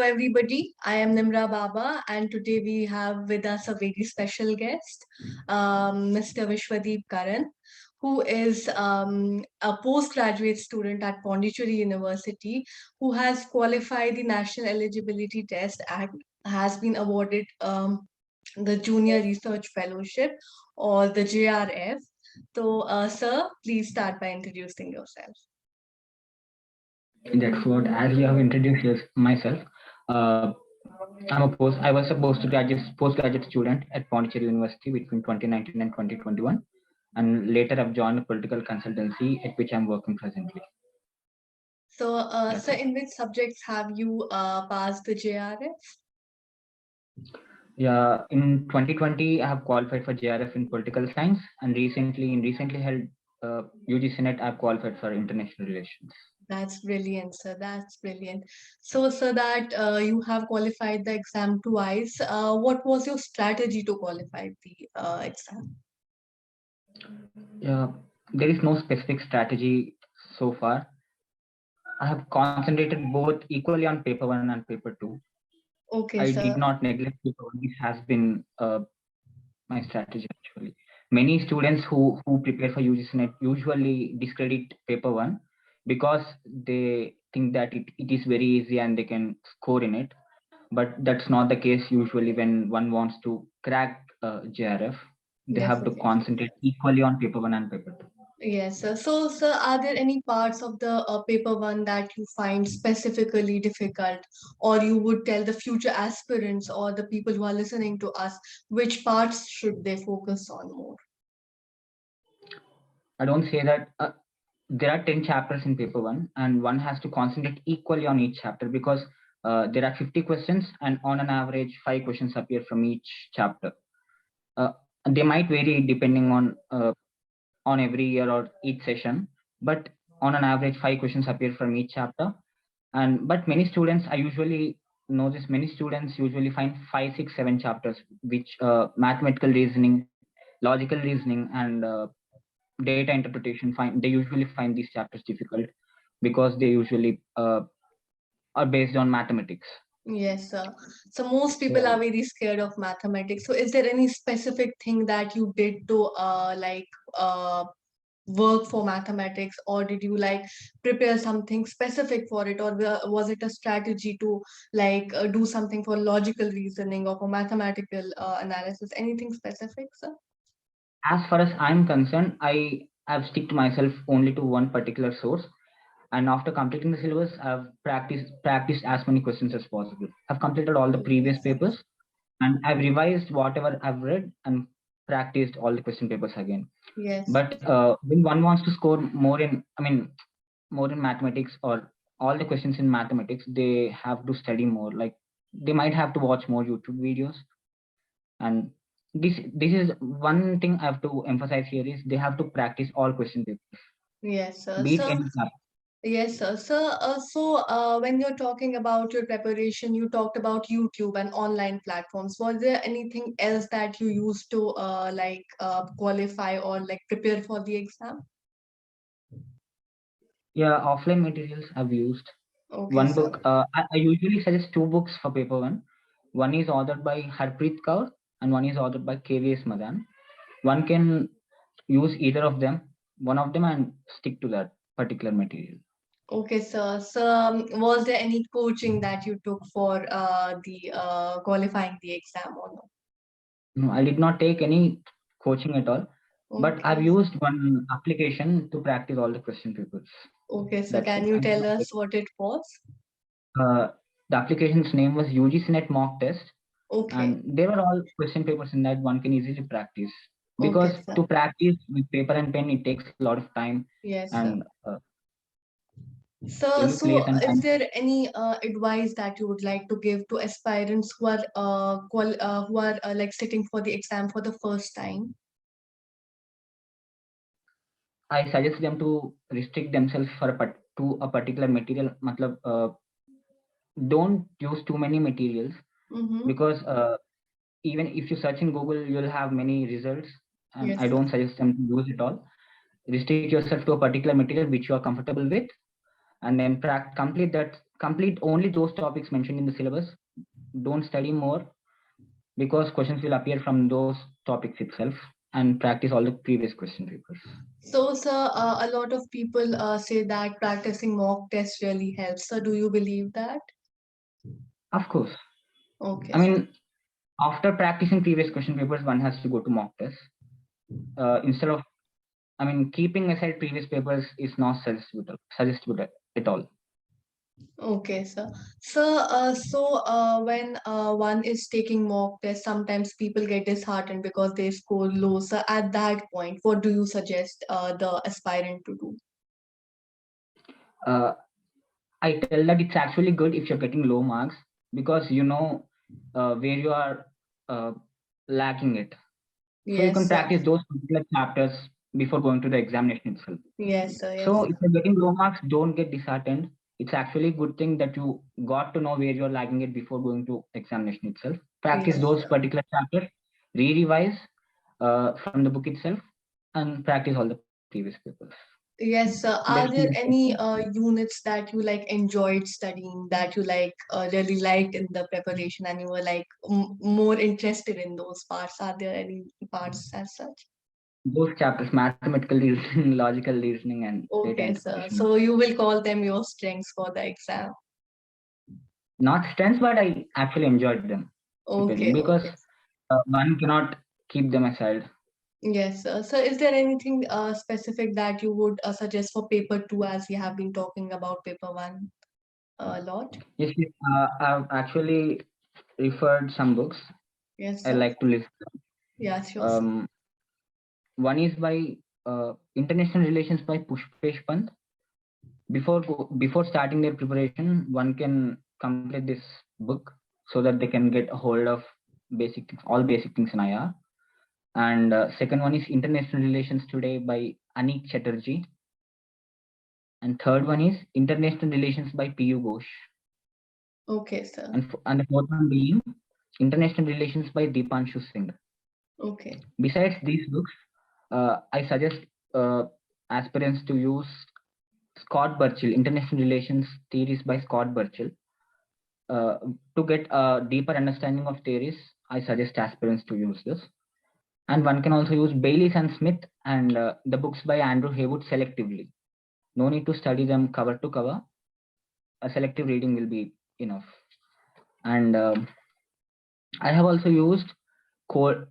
everybody. I am Nimra Baba, and today we have with us a very special guest, Mr. Vishwadeep Karan, who is a postgraduate student at Pondicherry University, who has qualified the National Eligibility Test and has been awarded the Junior Research Fellowship or the JRF. So, sir, please start by introducing yourself. That's what, as you have introduced myself, uh, I was a postgraduate student at Pondicherry University between 2019 and 2021, and later I've joined a political consultancy at which I'm working presently. So, in which subjects have you passed the JRF? Yeah, in 2020 I have qualified for JRF in political science, and recently held UGC NET I've qualified for international relations. That's brilliant, sir. That's brilliant. So, that you have qualified the exam twice. What was your strategy to qualify the exam? Yeah, there is no specific strategy so far. I have concentrated both equally on paper 1 and paper 2. Okay, I sir. did not neglect paper 1. This has been my strategy actually. Many students who prepare for UGC NET usually discredit paper 1 because they think that it is very easy and they can score in it. But that's not the case usually when one wants to crack JRF. They Yes, have to yes. concentrate equally on paper 1 and paper 2. Yes, sir. So, sir, are there any parts of the paper 1 that you find specifically difficult, or you would tell the future aspirants or the people who are listening to us which parts should they focus on more? I don't say that there are 10 chapters in paper 1 and one has to concentrate equally on each chapter because there are 50 questions and on an average 5 questions appear from each chapter. They might vary depending on every year or each session, but on an average 5 questions appear from each chapter. But many students, I usually know this, many students usually find 5, 6, 7 chapters, which mathematical reasoning, logical reasoning, and data interpretation they usually find these chapters difficult because they usually are based on mathematics. Yes, sir. So most people are very scared of mathematics. So is there any specific thing that you did to work for mathematics, or did you prepare something specific for it, or was it a strategy to do something for logical reasoning or for mathematical analysis? Anything specific, sir? As far as I'm concerned, I've stick to myself only to one particular source, and after completing the syllabus I've practiced as many questions as possible. I've completed all the previous papers and I've revised whatever I've read and practiced all the question papers again. Yes. But when one wants to score more in mathematics or all the questions in mathematics, they have to study more. Like they might have to watch more YouTube videos. And this is one thing I have to emphasize here is they have to practice all question papers. Yes, sir. Be it any subject. Yes, sir. When you're talking about your preparation, you talked about YouTube and online platforms. Was there anything else that you used to qualify or prepare for the exam? Yeah, offline materials I've used. Okay, One sir. book, I usually suggest 2 books for paper 1. One is authored by Harpreet Kaur and one is authored by KVS Madan. One can use either of them, one of them, and stick to that particular material. Okay, sir. So, was there any coaching that you took for the qualifying the exam or no? No, I did not take any coaching at all, but I've Okay. used one application to practice all the question papers. Okay, so That's can it. you tell us what it was? The application's name was UGC NET Mock Test, Okay. and there were all question papers in that one can easily practice. Because Okay, sir. to practice with paper and pen, it takes a lot of time. Yes, And sir. every place and Is time. there any advice that you would like to give to aspirants who are sitting for the exam for the first time? I suggest them to restrict themselves to a particular material. Don't use too many materials because even if you search in Google, you'll have many results, and Yes, I don't suggest them to use it all. Restrict yourself to a particular material which you are comfortable with, and then complete only those topics mentioned in the syllabus. Don't study more, because questions will appear from those topics itself, and practice all the previous question papers. So, sir, a lot of people say that practicing mock tests really helps. So, do you believe that? Of course. Okay, I mean, after practicing previous question papers, one has to go to mock tests. Instead of, I mean, keeping aside previous papers is not suggested at all. okay, sir. When one is taking mock tests, sometimes people get disheartened because they score low. So, at that point, what do you suggest the aspirant to do? Uh, I tell that it's actually good if you're getting low marks, because you know where you are uh, lacking it. So you can Yes, sir. practice those particular chapters before going to the examination itself. Yes, sir. Yes, So sir. if you're getting low marks, don't get disheartened. It's actually a good thing that you got to know where you're lagging it before going to examination itself. Practice Yes, those sir. particular chapters, re-revise from the book itself, and practice all the previous papers. Yes, sir. There's Are no there any units that you like enjoyed studying that you like really liked in the preparation and you were like more interested in those parts? Are there any parts as such? those chapters: mathematical reasoning, logical reasoning, and data Okay, sir. interpretation. So you will call them your strengths for the exam. Not strengths, but I actually enjoyed them preparing, Okay, because okay. one cannot keep them aside. Yes, sir. So is there anything specific that you would suggest for paper two as we have been talking about paper one a lot? Yes, yes, I've actually referred some books Yes, I sir. like to list. Yeah, sure, sir. Um, One is by International Relations by Pushpesh Pant. Before starting their preparation, one can complete this book so that they can get a hold of basic things, all basic things in IR. And second one is International Relations Today by Anik Chatterjee. And third one is International Relations by P.U. Ghosh. Okay, sir. And the fourth one being International Relations by Deepanshu Singh. Okay. Besides these books, I suggest aspirants to use Scott Burchill, International Relations Theories by Scott Burchill. To get a deeper understanding of theories, I suggest aspirants to use this. And one can also use Baylis and Smith and the books by Andrew Haywood selectively. No need to study them cover to cover. A selective reading will be enough. And I have also used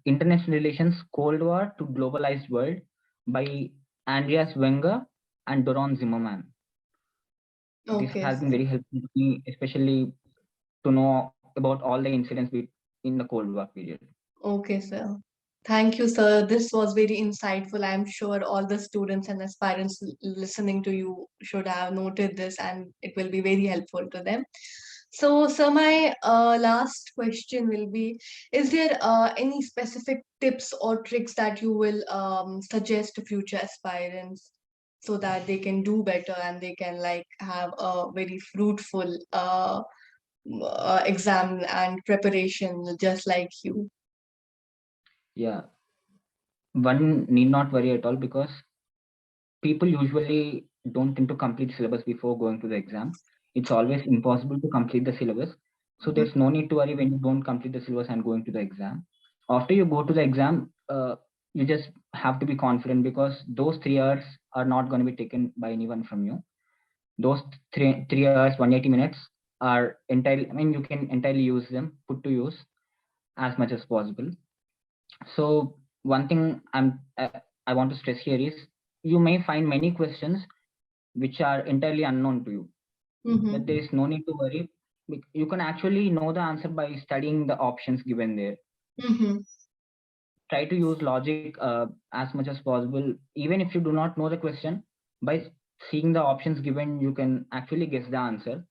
International Relations Cold War to Globalized World by Andreas Wenger and Doron Zimmerman. This Okay, has been sir. very helpful to me, especially to know about all the incidents in the Cold War period. Okay, sir. Thank you, sir. This was very insightful. I'm sure all the students and aspirants listening to you should have noted this and it will be very helpful to them. So, sir, my last question will be, is there any specific tips or tricks that you will suggest to future aspirants so that they can do better and they can like have a very fruitful exam and preparation just like you? Yeah, one need not worry at all, because people usually don't tend to complete syllabus before going to the exam. It's always impossible to complete the syllabus. So Mhm. there's no need to worry when you don't complete the syllabus and going to the exam. After you go to the exam, you just have to be confident, because those 3 hours are not going to be taken by anyone from you. Those three hours, 180 minutes are entirely, I mean, you can entirely use them, put to use as much as possible. So one thing I want to stress here is, you may find many questions which are entirely unknown to you, but there Mm-hmm. is no need to worry. You can actually know the answer by studying the options given there. Mm-hmm. Try to use logic as much as possible. Even if you do not know the question, by seeing the options given, you can actually guess the answer,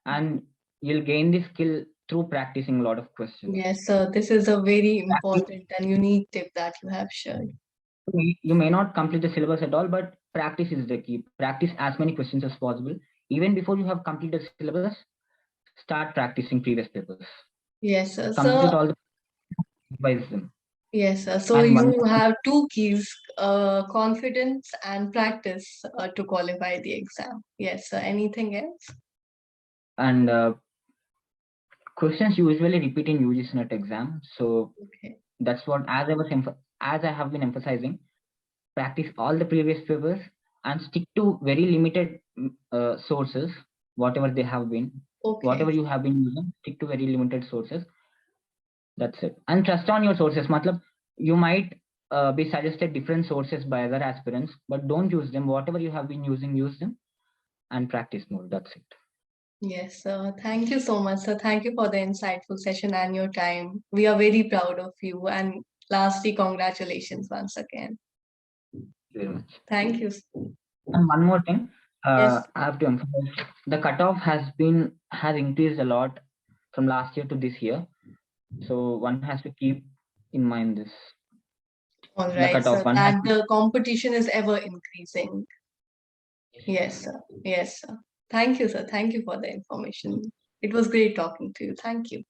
and you'll gain this skill through practicing a lot of questions. Yes, sir. This is a very Practice, important and unique tip that you have shared. you may not complete the syllabus at all, but practice is the key. Practice as many questions as possible. Even before you have completed syllabus, start practicing previous papers. Yes, sir. Complete So, all the revise them. Yes, sir. So And one you have two keys, confidence and practice, to qualify the exam. Yes, sir. Anything else? and questions usually repeat in UGC NET exam. So Okay. that's what, as I have been emphasizing, practice all the previous papers and stick to very limited sources, whatever they have been, Okay. whatever you have been using, stick to very limited sources. That's it. And trust on your sources. Matlab, you might be suggested different sources by other aspirants, but don't use them. Whatever you have been using, use them and practice more. That's it. Yes, sir. Thank you so much, sir. Thank you for the insightful session and your time. We are very proud of you. And lastly, congratulations once again. Thank you very much. Thank you. And one more thing, Yes. I have to emphasize the cutoff has increased a lot from last year to this year. So one has to keep in mind this. All The right, cutoff sir. one has That the competition is ever increasing. Yes, sir. Yes, sir. Thank you, sir. Thank you for the information. It was great talking to you. Thank you.